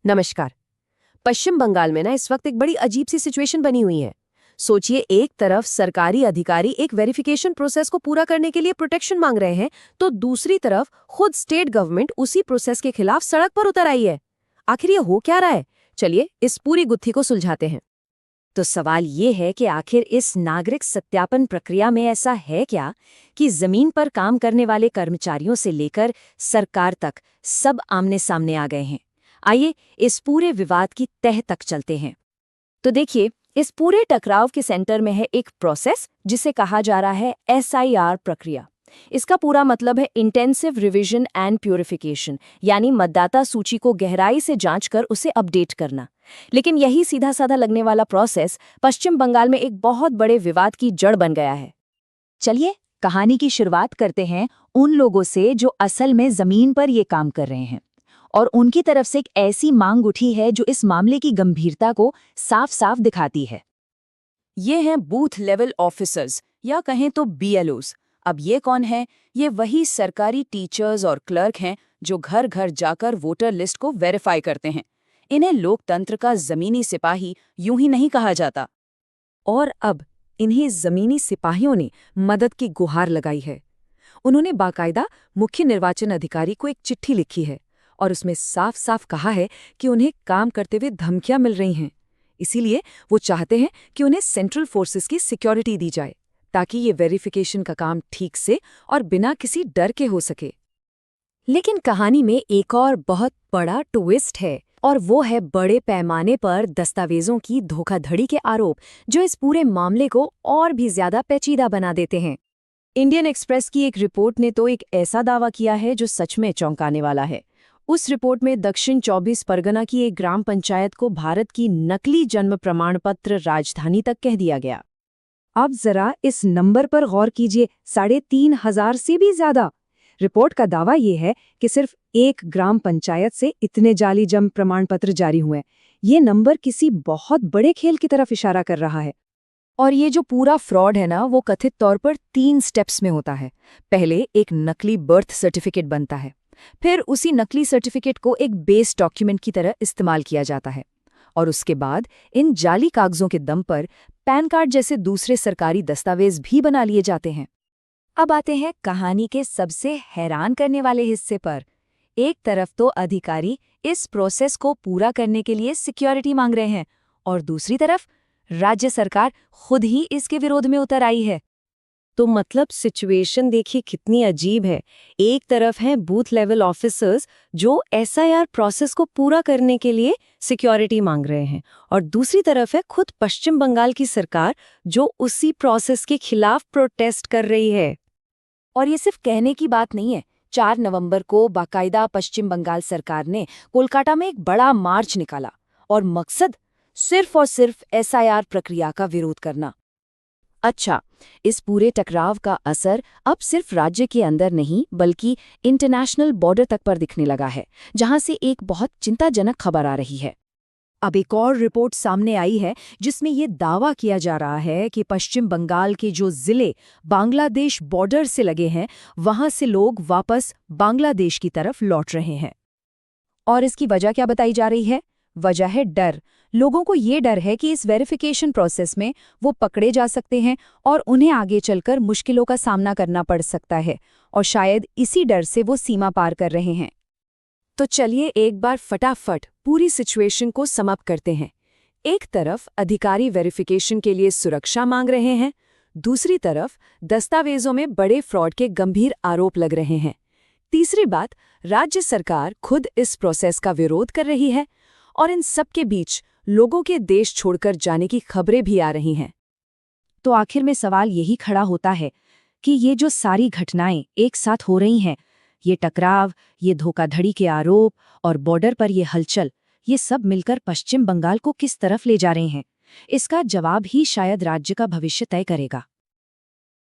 नमस्कार। पश्चिम बंगाल में ना इस वक्त एक बड़ी अजीब सी सिचुएशन बनी हुई है। सोचिए, एक तरफ सरकारी अधिकारी एक वेरिफिकेशन प्रोसेस को पूरा करने के लिए प्रोटेक्शन मांग रहे हैं, तो दूसरी तरफ खुद स्टेट गवर्नमेंट उसी प्रोसेस के खिलाफ सड़क पर उतर आई है। आखिर ये हो क्या रहा है? चलिए इस पूरी गुत्थी को सुलझाते हैं। तो सवाल ये है कि आखिर इस नागरिक सत्यापन प्रक्रिया में ऐसा है क्या कि जमीन पर काम करने वाले कर्मचारियों से लेकर सरकार तक सब आमने सामने आ गए हैं। आइए इस पूरे विवाद की तह तक चलते हैं। तो देखिए, इस पूरे टकराव के सेंटर में है एक प्रोसेस जिसे कहा जा रहा है SIR प्रक्रिया। इसका पूरा मतलब है इंटेंसिव रिवीजन एंड प्यूरिफिकेशन, यानी मतदाता सूची को गहराई से जांचकर उसे अपडेट करना। लेकिन यही सीधा साधा लगने वाला प्रोसेस पश्चिम बंगाल में एक बहुत बड़े विवाद की जड़ बन गया है। चलिए कहानी की शुरुआत करते हैं उन लोगों से जो असल में जमीन पर ये काम कर रहे हैं, और उनकी तरफ से एक ऐसी मांग उठी है जो इस मामले की गंभीरता को साफ साफ दिखाती है। ये हैं बूथ लेवल ऑफिसर्स, या कहें तो BLOs। अब ये कौन है? ये वही सरकारी टीचर्स और क्लर्क हैं जो घर घर जाकर वोटर लिस्ट को वेरीफाई करते हैं। इन्हें लोकतंत्र का जमीनी सिपाही यूं ही नहीं कहा जाता। और अब इन्हीं जमीनी सिपाहियों ने मदद की गुहार लगाई है। उन्होंने बाकायदा मुख्य निर्वाचन अधिकारी को एक चिट्ठी लिखी है और उसमें साफ साफ कहा है कि उन्हें काम करते हुए धमकियां मिल रही हैं। इसीलिए वो चाहते हैं कि उन्हें सेंट्रल फोर्सेस की सिक्योरिटी दी जाए, ताकि ये वेरिफिकेशन का काम ठीक से और बिना किसी डर के हो सके। लेकिन कहानी में एक और बहुत बड़ा ट्विस्ट है, और वो है बड़े पैमाने पर दस्तावेजों की धोखाधड़ी के आरोप, जो इस पूरे मामले को और भी ज्यादा पेचीदा बना देते हैं। इंडियन एक्सप्रेस की एक रिपोर्ट ने तो एक ऐसा दावा किया है जो सच में चौंकाने वाला है। उस रिपोर्ट में दक्षिण 24 परगना की एक ग्राम पंचायत को भारत की नकली जन्म प्रमाण पत्र राजधानी तक कह दिया गया। अब जरा इस नंबर पर गौर कीजिए, 3,500 से भी ज्यादा। रिपोर्ट का दावा ये है कि सिर्फ एक ग्राम पंचायत से इतने जाली जन्म प्रमाण पत्र जारी हुए। ये नंबर किसी बहुत बड़े खेल की तरफ इशारा कर रहा है। और ये जो पूरा फ्रॉड है ना, वो कथित तौर पर 3 स्टेप्स में होता है। पहले एक नकली बर्थ सर्टिफिकेट बनता है, फिर उसी नकली सर्टिफिकेट को एक बेस डॉक्यूमेंट की तरह इस्तेमाल किया जाता है, और उसके बाद इन जाली कागजों के दम पर पैन कार्ड जैसे दूसरे सरकारी दस्तावेज भी बना लिए जाते हैं। अब आते हैं कहानी के सबसे हैरान करने वाले हिस्से पर। एक तरफ तो अधिकारी इस प्रोसेस को पूरा करने के लिए सिक्योरिटी मांग रहे हैं, और दूसरी तरफ राज्य सरकार खुद ही इसके विरोध में उतर आई है। तो मतलब सिचुएशन देखिए कितनी अजीब है। एक तरफ हैं बूथ लेवल ऑफिसर्स जो SIR प्रोसेस को पूरा करने के लिए सिक्योरिटी मांग रहे हैं, और दूसरी तरफ है खुद पश्चिम बंगाल की सरकार जो उसी प्रोसेस के खिलाफ प्रोटेस्ट कर रही है। और ये सिर्फ कहने की बात नहीं है। 4 नवंबर को बाकायदा पश्चिम बंगाल सरकार ने कोलकाता में एक बड़ा मार्च निकाला, और मकसद सिर्फ और सिर्फ SIR प्रक्रिया का विरोध करना। अच्छा, इस पूरे टकराव का असर अब सिर्फ राज्य के अंदर नहीं बल्कि इंटरनेशनल बॉर्डर तक पर दिखने लगा है, जहां से एक बहुत चिंताजनक खबर आ रही है। अब एक और रिपोर्ट सामने आई है जिसमें ये दावा किया जा रहा है कि पश्चिम बंगाल के जो जिले बांग्लादेश बॉर्डर से लगे हैं, वहां से लोग वापस बांग्लादेश की तरफ लौट रहे हैं। और इसकी वजह क्या बताई जा रही है? वजह है डर। लोगों को ये डर है कि इस वेरिफिकेशन प्रोसेस में वो पकड़े जा सकते हैं और उन्हें आगे चलकर मुश्किलों का सामना करना पड़ सकता है, और शायद इसी डर से वो सीमा पार कर रहे हैं। तो चलिए एक बार फटाफट पूरी सिचुएशन को समअप करते हैं। एक तरफ अधिकारी वेरिफिकेशन के लिए सुरक्षा मांग रहे हैं, दूसरी तरफ दस्तावेजों में बड़े फ्रॉड के गंभीर आरोप लग रहे हैं। तीसरी बात, राज्य सरकार खुद इस प्रोसेस का विरोध कर रही है, और इन सब के बीच लोगों के देश छोड़कर जाने की खबरें भी आ रही हैं। तो आखिर में सवाल यही खड़ा होता है कि ये जो सारी घटनाएं एक साथ हो रही हैं, ये टकराव, ये धोखाधड़ी के आरोप और बॉर्डर पर ये हलचल, ये सब मिलकर पश्चिम बंगाल को किस तरफ ले जा रहे हैं? इसका जवाब ही शायद राज्य का भविष्य तय करेगा।